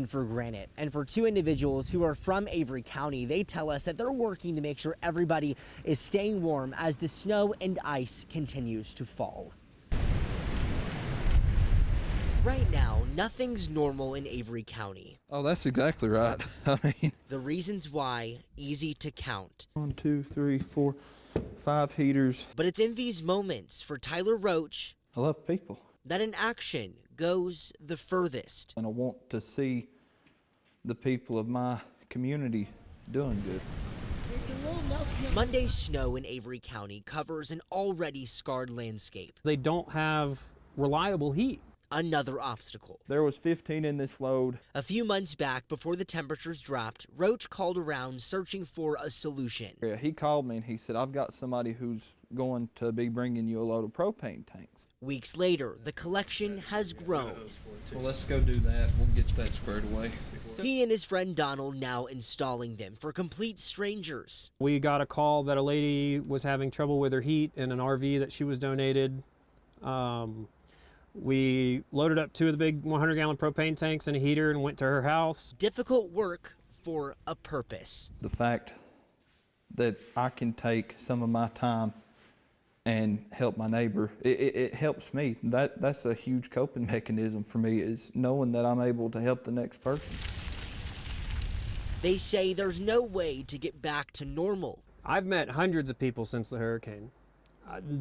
for granted. And for two individuals who are from Avery County, they tell us that they're working to make sure everybody is staying warm as the snow and ice continues to fall. Right now, nothing's normal in Avery County. Oh, that's exactly right. I mean, the reasons why, easy to count. 1, 2, 3, 4, 5 heaters. But it's in these moments for Tyler Roach, I love people, that an action goes the furthest. and I want to see the people of my community doing good. Monday's snow in Avery County covers an already scarred landscape. They don't have reliable heat. Another obstacle. There was 15 in this load. A few months back, before the temperatures dropped, Roach called around searching for a solution. Yeah, he called me and he said, I've got somebody who's going to be bringing you a load of propane tanks. Weeks later, the collection has grown. Well, let's go do that. We'll get that squared away. He and his friend Donald now installing them for complete strangers. We got a call that a lady was having trouble with her heat in an RV that she was donated. We loaded up 2 of the big 100-gallon propane tanks and a heater and went to her house. Difficult work for a purpose. The fact that I can take some of my time and help my neighbor, it helps me. That's a huge coping mechanism for me, is knowing that I'm able to help the next person. They say there's no way to get back to normal. I've met hundreds of people since the hurricane.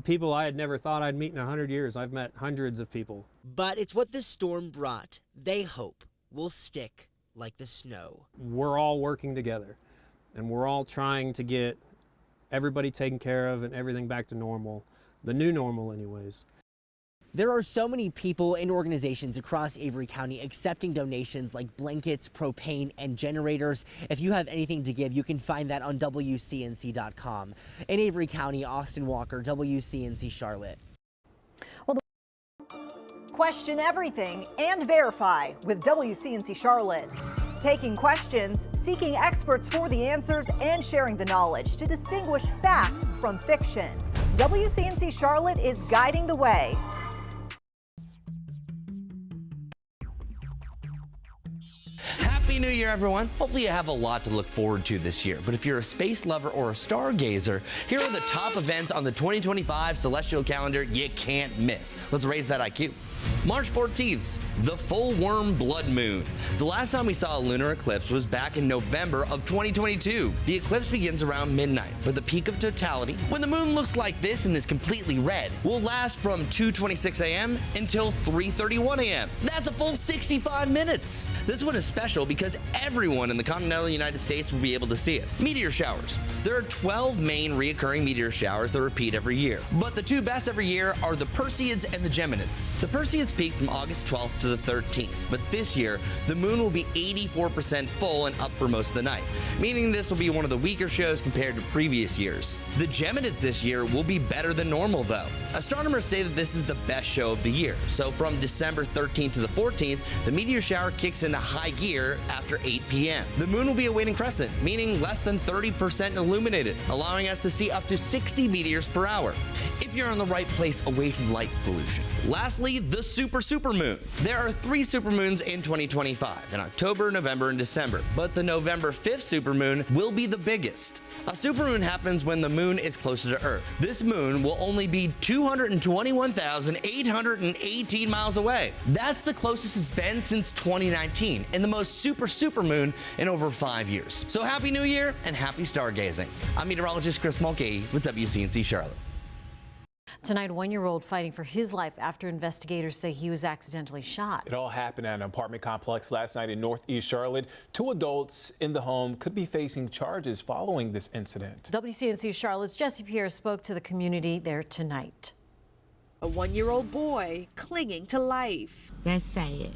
People I had never thought I'd meet in 100 years. I've met hundreds of people. But it's what this storm brought, they hope, will stick like the snow. We're all working together, and we're all trying to get everybody taken care of and everything back to normal, the new normal anyways. There are so many people and organizations across Avery County accepting donations like blankets, propane, and generators. If you have anything to give, you can find that on WCNC.com. In Avery County, Austin Walker, WCNC Charlotte. Well, question everything and verify with WCNC Charlotte. Taking questions, seeking experts for the answers, and sharing the knowledge to distinguish fact from fiction. WCNC Charlotte is guiding the way. Happy New Year, everyone. Hopefully you have a lot to look forward to this year. But if you're a space lover or a stargazer, here are the top events on the 2025 celestial calendar you can't miss. Let's raise that IQ. March 14th, the full worm blood moon. The last time we saw a lunar eclipse was back in November of 2022. The eclipse begins around midnight, but the peak of totality, when the moon looks like this and is completely red, will last from 2:26 a.m. until 3:31 a.m. That's a full 65 minutes. This one is special because everyone in the continental United States will be able to see it. Meteor showers. There are 12 main reoccurring meteor showers that repeat every year, but the 2 best every year are the Perseids and the Geminids. The Perseids peak from August 12th to the 13th, but this year the moon will be 84% full and up for most of the night, meaning this will be one of the weaker shows compared to previous years. The Geminids this year will be better than normal though. Astronomers say that this is the best show of the year, so from December 13th to the 14th, the meteor shower kicks into high gear after 8 p.m. The moon will be a waning crescent, meaning less than 30% illuminated, allowing us to see up to 60 meteors per hour, if you're in the right place away from light pollution. Lastly, the supermoon. There are 3 supermoons in 2025, in October, November, and December, but the November 5th supermoon will be the biggest. A supermoon happens when the moon is closer to Earth. This moon will only be 221,818 miles away. That's the closest it's been since 2019, and the most supermoon in over 5 years. So happy New Year and happy stargazing. I'm meteorologist Chris Mulcahy with WCNC Charlotte. Tonight, a 1-year-old fighting for his life after investigators say he was accidentally shot. It all happened at an apartment complex last night in Northeast Charlotte. 2 adults in the home could be facing charges following this incident. WCNC Charlotte's Jesse Pierre spoke to the community there tonight. A 1-year-old boy clinging to life. That's sad.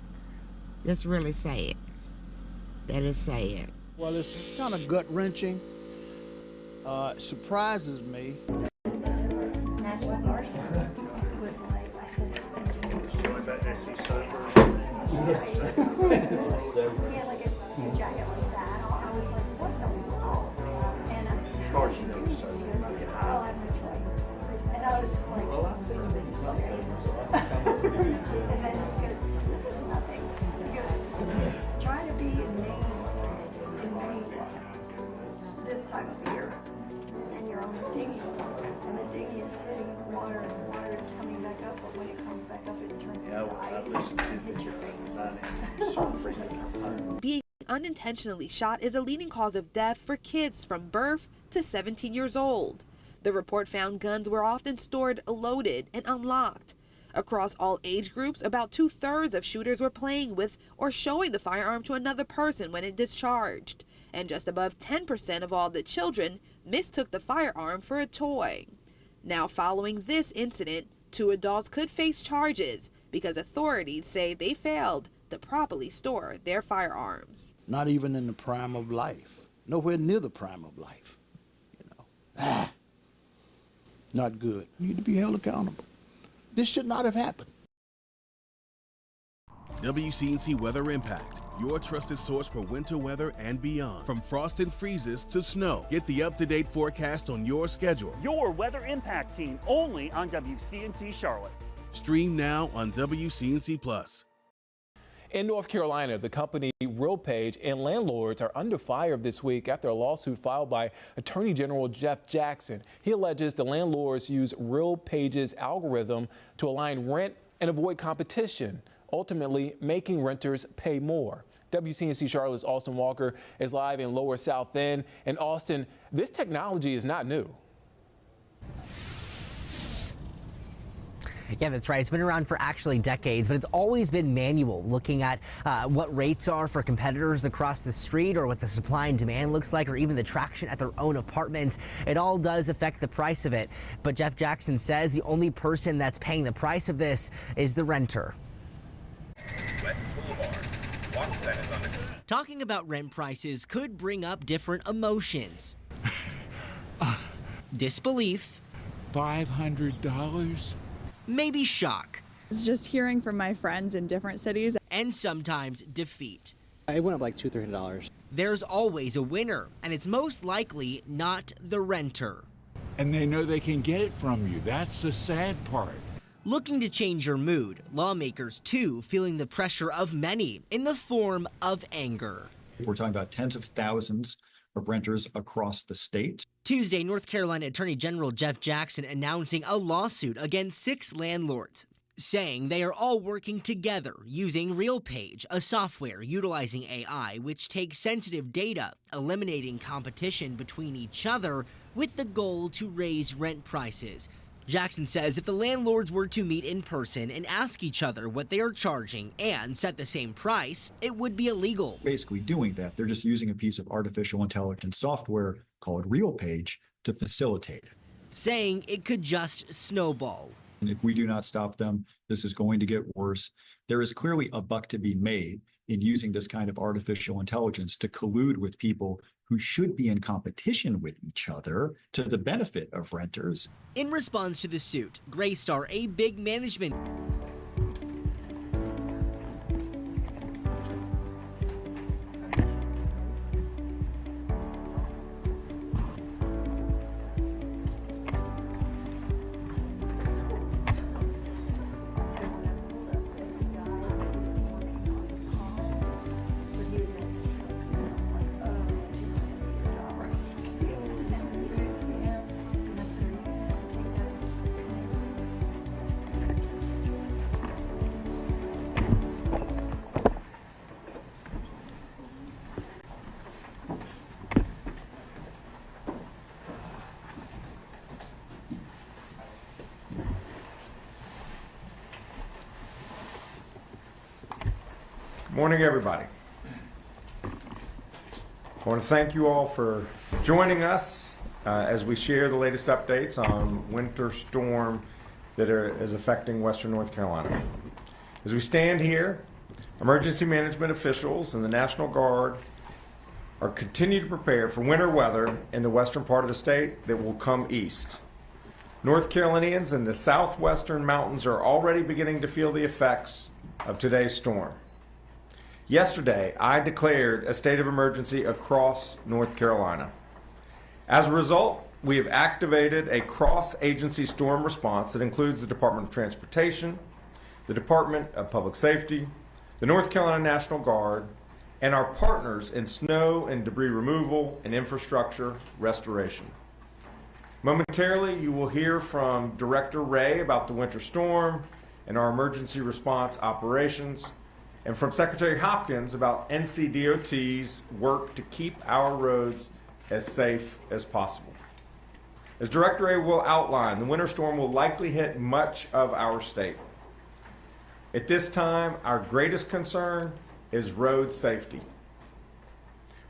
That's really sad. That is sad. Well, it's kind of gut-wrenching. It surprises me. Trying to time of year. And you're on the dinghy, and the dinghy is hitting the water, and the water is coming back up, but when it comes back up, it turns into ice and hits your face. Being unintentionally shot is a leading cause of death for kids from birth to 17 years old. The report found guns were often stored loaded and unlocked. Across all age groups, about 2/3 of shooters were playing with or showing the firearm to another person when it discharged. And just above 10% of all the children mistook the firearm for a toy. Now, following this incident, 2 adults could face charges because authorities say they failed to properly store their firearms. Not even in the prime of life. Nowhere near the prime of life. Not good. You need to be held accountable. This should not have happened. WCNC Weather Impact, your trusted source for winter weather and beyond. From frost and freezes to snow, get the up-to-date forecast on your schedule. Your Weather Impact team only on WCNC Charlotte. Stream now on WCNC Plus. In North Carolina, the company RealPage and landlords are under fire this week after a lawsuit filed by Attorney General Jeff Jackson. He alleges the landlords use RealPage's algorithm to align rent and avoid competition, ultimately making renters pay more. WCNC Charlotte's Austin Walker is live in Lower South End. And Austin, this technology is not new. Yeah, that's right. It's been around for actually decades, but it's always been manual, looking at what rates are for competitors across the street, or what the supply and demand looks like, or even the traction at their own apartments. It all does affect the price of it. But Jeff Jackson says the only person that's paying the price of this is the renter. Talking about rent prices could bring up different emotions. Disbelief. $500? Maybe shock. It's just hearing from my friends in different cities. And sometimes defeat. It went up like $200 to $300. There's always a winner, and it's most likely not the renter. And they know they can get it from you. That's the sad part. Looking to change your mood, lawmakers too feeling the pressure of many in the form of anger. We're talking about tens of thousands of renters across the state. Tuesday, North Carolina Attorney General Jeff Jackson announcing a lawsuit against 6 landlords, saying they are all working together using RealPage, a software utilizing AI which takes sensitive data, eliminating competition between each other with the goal to raise rent prices. Jackson says if the landlords were to meet in person and ask each other what they are charging and set the same price, it would be illegal. Basically doing that, they're just using a piece of artificial intelligence software called RealPage to facilitate it. Saying it could just snowball. And if we do not stop them, this is going to get worse. There is clearly a buck to be made in using this kind of artificial intelligence to collude with people who should be in competition with each other to the benefit of renters. In response to the suit, Graystar, a big management Morning, everybody. I want to thank you all for joining us as we share the latest updates on winter storm that is affecting Western North Carolina. As we stand here, emergency management officials and the National Guard are continuing to prepare for winter weather in the western part of the state that will come east. North Carolinians in the southwestern mountains are already beginning to feel the effects of today's storm. Yesterday, I declared a state of emergency across North Carolina. As a result, we have activated a cross-agency storm response that includes the Department of Transportation, the Department of Public Safety, the North Carolina National Guard, and our partners in snow and debris removal and infrastructure restoration. Momentarily, you will hear from Director Ray about the winter storm and our emergency response operations, and from Secretary Hopkins about NCDOT's work to keep our roads as safe as possible. As Director Ray will outline, the winter storm will likely hit much of our state. At this time, our greatest concern is road safety.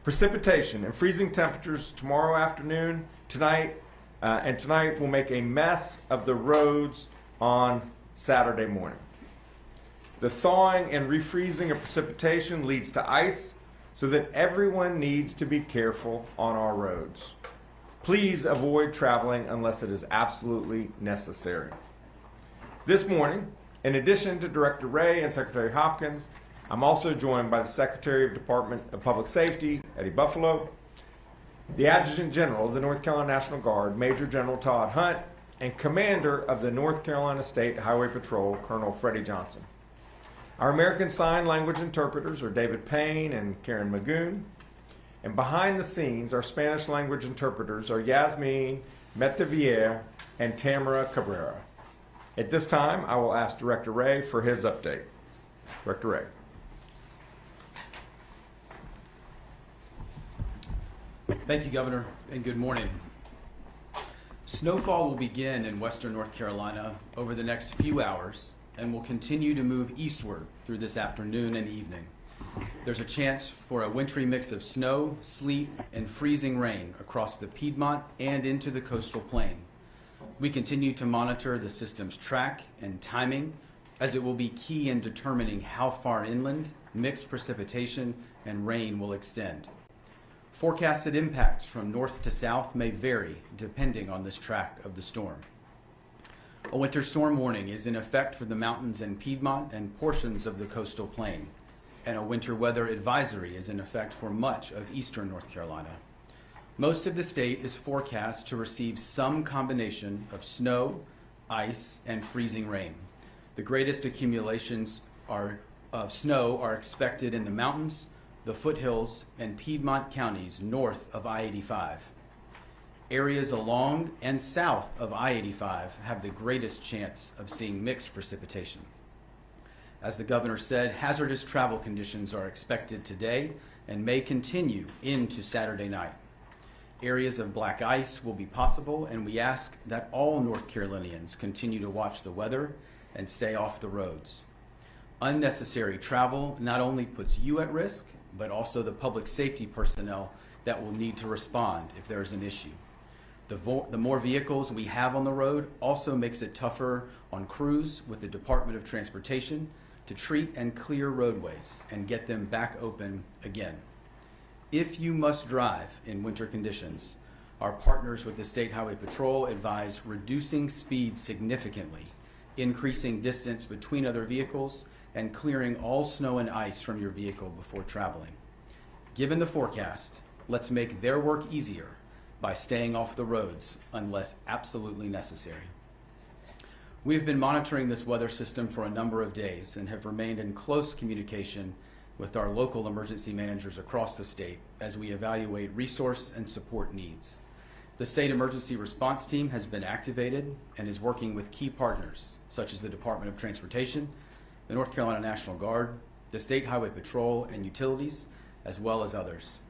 Precipitation and freezing temperatures tomorrow afternoon, tonight will make a mess of the roads on Saturday morning. The thawing and refreezing of precipitation leads to ice, so that everyone needs to be careful on our roads. Please avoid traveling unless it is absolutely necessary. This morning, in addition to Director Ray and Secretary Hopkins, I'm also joined by the Secretary of Department of Public Safety, Eddie Buffalo, the Adjutant General of the North Carolina National Guard, Major General Todd Hunt, and Commander of the North Carolina State Highway Patrol, Colonel Freddie Johnson. Our American Sign Language interpreters are David Payne and Karen Magoon. And behind the scenes, our Spanish language interpreters are Yasmin Metavier and Tamara Cabrera. At this time, I will ask Director Ray for his update. Director Ray. Thank you, Governor, and good morning. Snowfall will begin in western North Carolina over the next few hours and will continue to move eastward through this afternoon and evening. There's a chance for a wintry mix of snow, sleet, and freezing rain across the Piedmont and into the coastal plain. We continue to monitor the system's track and timing, as it will be key in determining how far inland mixed precipitation and rain will extend. Forecasted impacts from north to south may vary depending on this track of the storm. A winter storm warning is in effect for the mountains in Piedmont and portions of the coastal plain, and a winter weather advisory is in effect for much of eastern North Carolina. Most of the state is forecast to receive some combination of snow, ice, and freezing rain. The greatest accumulations of snow are expected in the mountains, the foothills, and Piedmont counties north of I-85. Areas along and south of I-85 have the greatest chance of seeing mixed precipitation. As the governor said, hazardous travel conditions are expected today and may continue into Saturday night. Areas of black ice will be possible, and we ask that all North Carolinians continue to watch the weather and stay off the roads. Unnecessary travel not only puts you at risk, but also the public safety personnel that will need to respond if there is an issue. The more vehicles we have on the road also makes it tougher on crews with the Department of Transportation to treat and clear roadways and get them back open again. If you must drive in winter conditions, our partners with the State Highway Patrol advise reducing speed significantly, increasing distance between other vehicles, and clearing all snow and ice from your vehicle before traveling. Given the forecast, let's make their work easier by staying off the roads unless absolutely necessary. We've been monitoring this weather system for a number of days and have remained in close communication with our local emergency managers across the state as we evaluate resource and support needs. The State Emergency Response Team has been activated and is working with key partners such as the Department of Transportation, the North Carolina National Guard, the State Highway Patrol, and utilities, as well as others.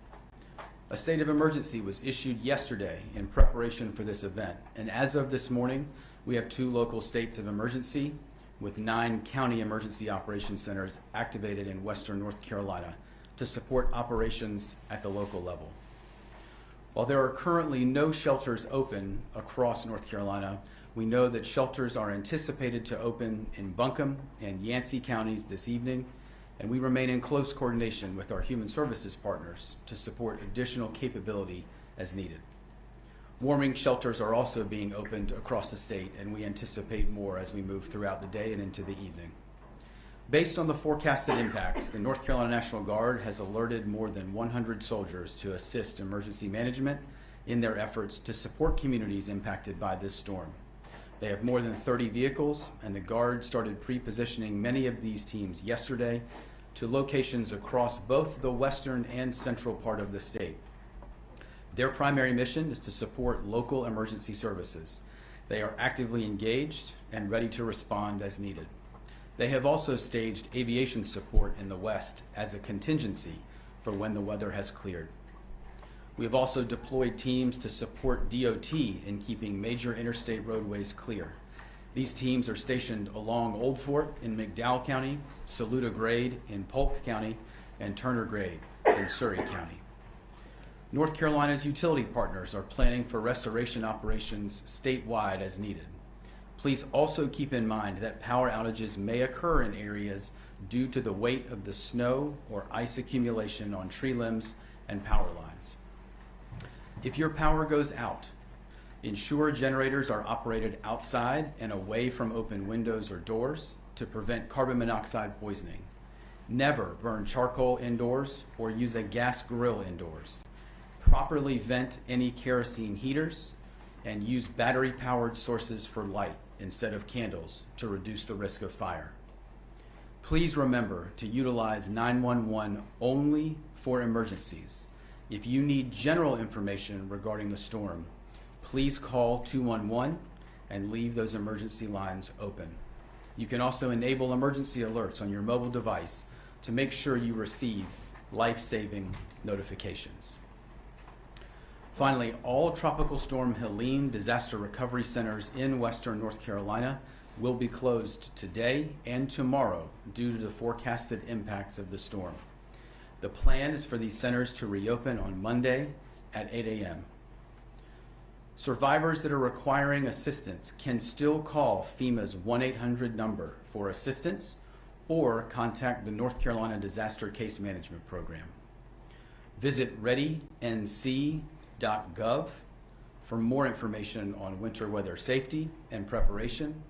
A state of emergency was issued yesterday in preparation for this event, and as of this morning, we have 2 local states of emergency with 9 county emergency operations centers activated in western North Carolina to support operations at the local level. While there are currently no shelters open across North Carolina, we know that shelters are anticipated to open in Buncombe and Yancey counties this evening, and we remain in close coordination with our human services partners to support additional capability as needed. Warming shelters are also being opened across the state, and we anticipate more as we move throughout the day and into the evening. Based on the forecasted impacts, the North Carolina National Guard has alerted more than 100 soldiers to assist emergency management in their efforts to support communities impacted by this storm. They have more than 30 vehicles, and the Guard started pre-positioning many of these teams yesterday to locations across both the western and central part of the state. Their primary mission is to support local emergency services. They are actively engaged and ready to respond as needed. They have also staged aviation support in the west as a contingency for when the weather has cleared. We have also deployed teams to support DOT in keeping major interstate roadways clear. These teams are stationed along Old Fort in McDowell County, Saluda Grade in Polk County, and Turner Grade in Surrey County. North Carolina's utility partners are planning for restoration operations statewide as needed. Please also keep in mind that power outages may occur in areas due to the weight of the snow or ice accumulation on tree limbs and power lines. If your power goes out, ensure generators are operated outside and away from open windows or doors to prevent carbon monoxide poisoning. Never burn charcoal indoors or use a gas grill indoors. Properly vent any kerosene heaters and use battery-powered sources for light instead of candles to reduce the risk of fire. Please remember to utilize 911 only for emergencies. If you need general information regarding the storm, please call 211 and leave those emergency lines open. You can also enable emergency alerts on your mobile device to make sure you receive life-saving notifications. Finally, all Tropical Storm Helene disaster recovery centers in western North Carolina will be closed today and tomorrow due to the forecasted impacts of the storm. The plan is for these centers to reopen on Monday at 8 a.m. Survivors that are requiring assistance can still call FEMA's 1-800 number for assistance or contact the North Carolina Disaster Case Management Program. Visit readync.gov for more information on winter weather safety and preparation,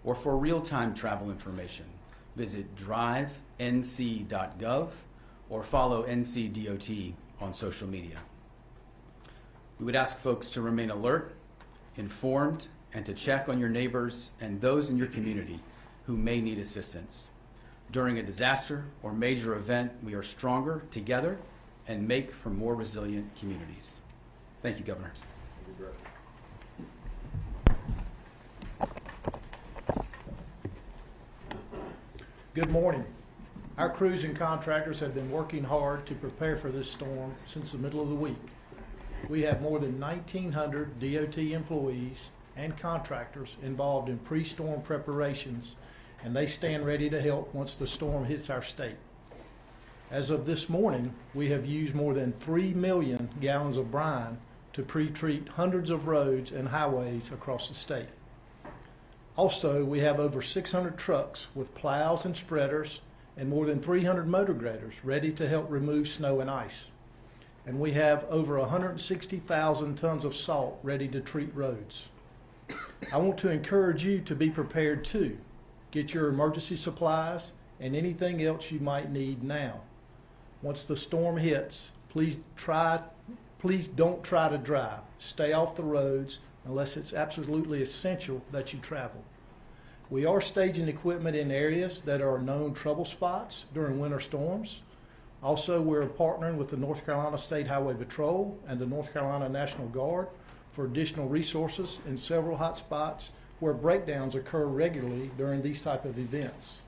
or for real-time travel information, visit drivenc.gov or follow NCDOT on social media. We would ask folks to remain alert, informed, and to check on your neighbors and those in your community who may need assistance. During a disaster or major event, we are stronger together and make for more resilient communities. Thank you, Governor. Good morning. Our crews and contractors have been working hard to prepare for this storm since the middle of the week. We have more than 1,900 DOT employees and contractors involved in pre-storm preparations, and they stand ready to help once the storm hits our state. As of this morning, we have used more than 3 million gallons of brine to pre-treat hundreds of roads and highways across the state. Also, we have over 600 trucks with plows and spreaders and more than 300 motor graders ready to help remove snow and ice. And we have over 160,000 tons of salt ready to treat roads. I want to encourage you to be prepared too. Get your emergency supplies and anything else you might need now. Once the storm hits, please don't try to drive. Stay off the roads unless it's absolutely essential that you travel. We are staging equipment in areas that are known trouble spots during winter storms. Also, we're partnering with the North Carolina State Highway Patrol and the North Carolina National Guard for additional resources in several hot spots where breakdowns occur regularly during these type of events.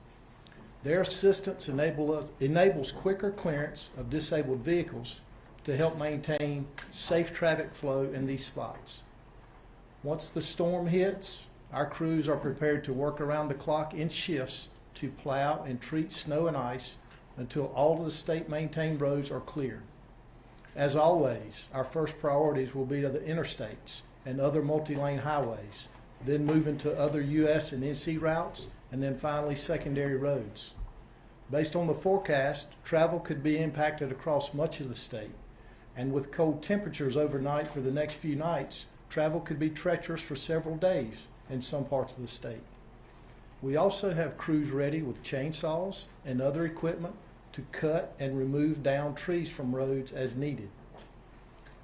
Their assistance enables quicker clearance of disabled vehicles to help maintain safe traffic flow in these spots. Once the storm hits, our crews are prepared to work around the clock in shifts to plow and treat snow and ice until all of the state-maintained roads are clear. As always, our first priorities will be the interstates and other multi-lane highways, then moving to other U.S. and NC routes, and then finally secondary roads. Based on the forecast, travel could be impacted across much of the state, and with cold temperatures overnight for the next few nights, travel could be treacherous for several days in some parts of the state. We also have crews ready with chainsaws and other equipment to cut and remove down trees from roads as needed.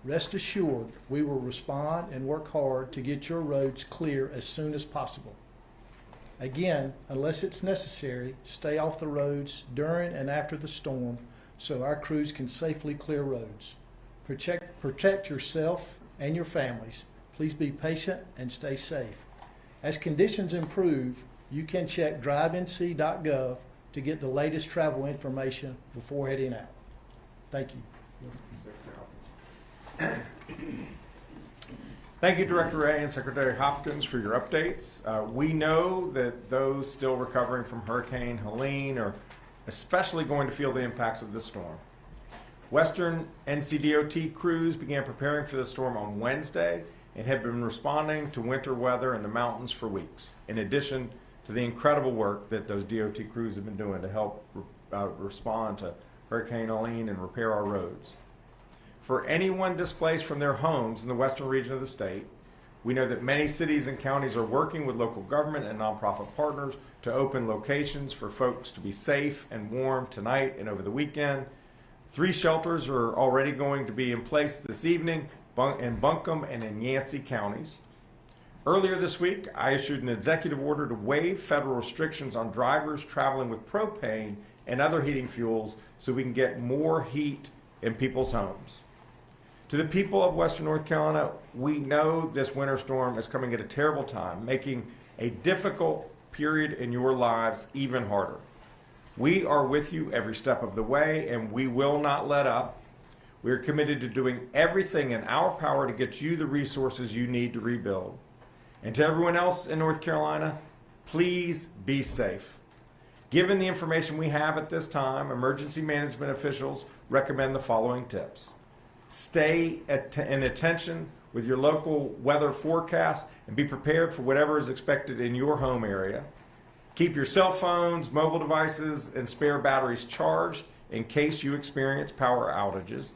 Rest assured, we will respond and work hard to get your roads clear as soon as possible. Again, unless it's necessary, stay off the roads during and after the storm so our crews can safely clear roads. Protect yourself and your families. Please be patient and stay safe. As conditions improve, you can check drivenc.gov to get the latest travel information before heading out. Thank you. Thank you, Director Ray and Secretary Hopkins, for your updates. We know that those still recovering from Hurricane Helene are especially going to feel the impacts of this storm. Western NCDOT crews began preparing for the storm on Wednesday and have been responding to winter weather in the mountains for weeks, in addition to the incredible work that those DOT crews have been doing to help respond to Hurricane Helene and repair our roads. For anyone displaced from their homes in the western region of the state, we know that many cities and counties are working with local government and nonprofit partners to open locations for folks to be safe and warm tonight and over the weekend. 3 shelters are already going to be in place this evening in Buncombe and in Yancey counties. Earlier this week, I issued an executive order to waive federal restrictions on drivers traveling with propane and other heating fuels so we can get more heat in people's homes. To the people of Western North Carolina, we know this winter storm is coming at a terrible time, making a difficult period in your lives even harder. We are with you every step of the way, and we will not let up. We are committed to doing everything in our power to get you the resources you need to rebuild. And to everyone else in North Carolina, please be safe. Given the information we have at this time, emergency management officials recommend the following tips. Stay in attention with your local weather forecast and be prepared for whatever is expected in your home area. Keep your cell phones, mobile devices, and spare batteries charged in case you experience power outages.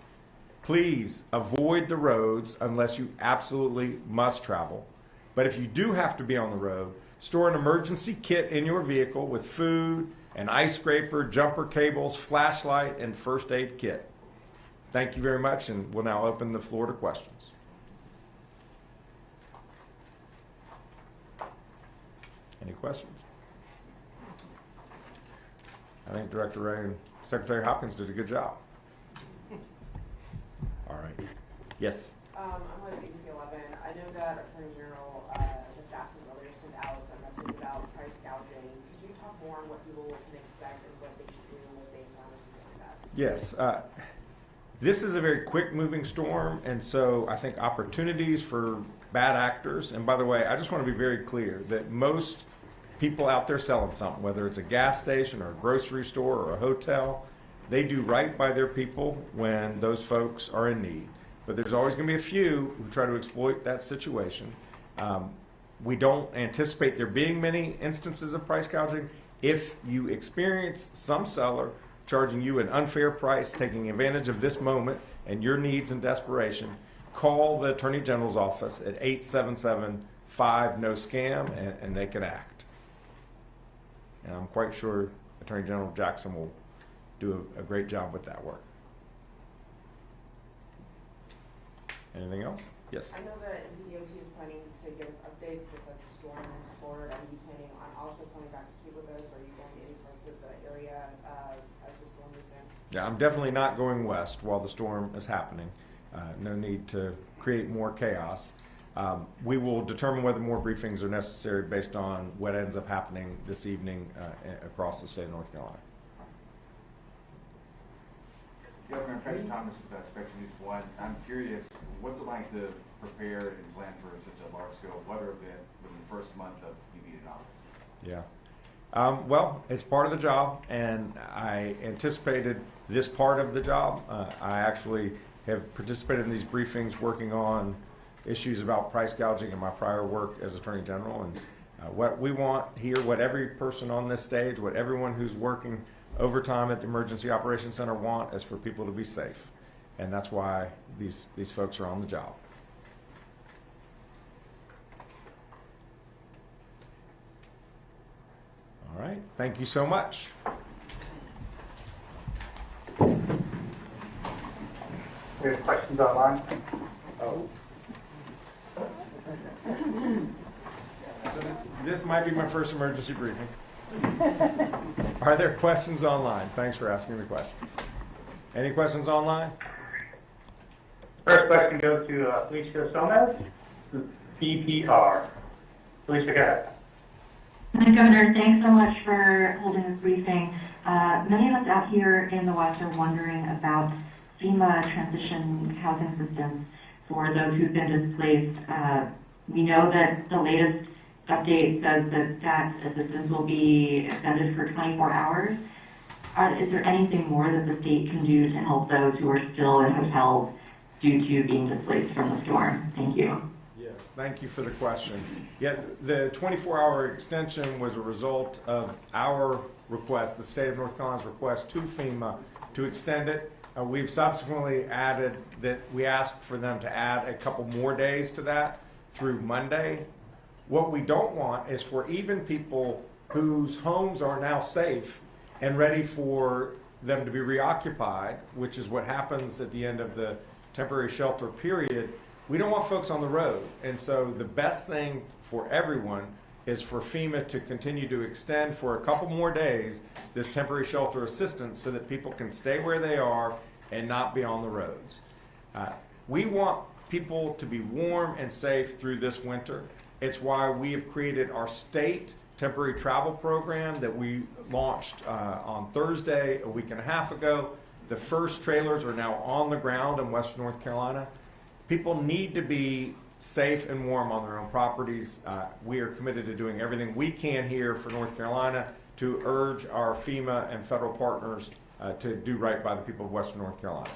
Please avoid the roads unless you absolutely must travel. But if you do have to be on the road, store an emergency kit in your vehicle with food, an ice scraper, jumper cables, flashlight, and first aid kit. Thank you very much, and we'll now open the floor to questions. Any questions? I think Director Ray and Secretary Hopkins did a good job. All right. Yes? I'm with ABC 11. I know that Attorney General Jackson earlier sent out a message about price gouging. Could you talk more on what people can expect and what they should do and what they encounter something like that? Yes. This is a very quick-moving storm, and so I think opportunities for bad actors, and by the way, I just want to be very clear that most people out there selling something, whether it's a gas station or a grocery store or a hotel, they do right by their people when those folks are in need. But there's always going to be a few who try to exploit that situation. We don't anticipate there being many instances of price gouging. If you experience some seller charging you an unfair price, taking advantage of this moment and your needs and desperation, call the Attorney General's office at 877-5-NO-SCAM and they can act. And I'm quite sure Attorney General Jackson will do a great job with that work. Anything else? Yes. I know that NCDOT is planning to give us updates just as the storm moves forward. Are you planning on also coming back to speak with us, or are you going to any parts of the area as the storm moves in? Yeah, I'm definitely not going west while the storm is happening. No need to create more chaos. We will determine whether more briefings are necessary based on what ends up happening this evening across the state of North Carolina. Governor Patrick Thomas with Spectrum News 1. I'm curious, what's it like to prepare and plan for such a large-scale weather event within the first month of you being in office? Yeah. Well, it's part of the job, and I anticipated this part of the job. I actually have participated in these briefings working on issues about price gouging in my prior work as Attorney General. And what we want here, what every person on this stage, what everyone who's working overtime at the Emergency Operations Center want is for people to be safe. And that's why these folks are on the job. All right, thank you so much. We have questions online. Oh. This might be my first emergency briefing. Are there questions online? Thanks for asking the question. Any questions online? First question goes to Felicia Somez, CPR. Felicia, go ahead. Hi, Governor. Thanks so much for holding this briefing. Many of us out here in the West are wondering about FEMA transition housing systems for those who've been displaced. We know that the latest update says that assistance will be extended for 24 hours. Is there anything more that the state can do to help those who are still in hotels due to being displaced from the storm? Thank you. Yes, thank you for the question. Yeah, the 24-hour extension was a result of our request, the state of North Carolina's request to FEMA to extend it. We've subsequently added that we asked for them to add a couple more days to that through Monday. What we don't want is for even people whose homes are now safe and ready for them to be reoccupied, which is what happens at the end of the temporary shelter period, we don't want folks on the road. And so the best thing for everyone is for FEMA to continue to extend for a couple more days this temporary shelter assistance so that people can stay where they are and not be on the roads. We want people to be warm and safe through this winter. It's why we have created our state temporary travel program that we launched on Thursday, a week and a half ago. The first trailers are now on the ground in Western North Carolina. People need to be safe and warm on their own properties. We are committed to doing everything we can here for North Carolina to urge our FEMA and federal partners to do right by the people of Western North Carolina.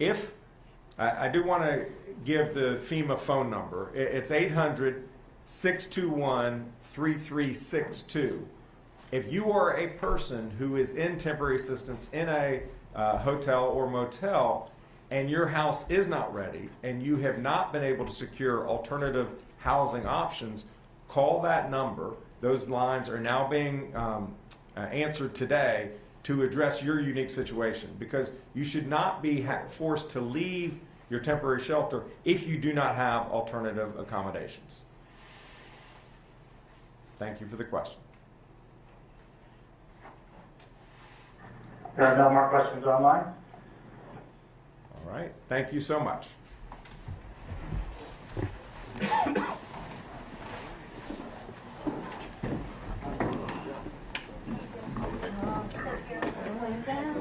If I do want to give the FEMA phone number. It's 800-621-3362. If you are a person who is in temporary assistance in a hotel or motel and your house is not ready and you have not been able to secure alternative housing options, call that number. Those lines are now being answered today to address your unique situation, because you should not be forced to leave your temporary shelter if you do not have alternative accommodations. Thank you for the question. There are no more questions online. All right, thank you so much. Down.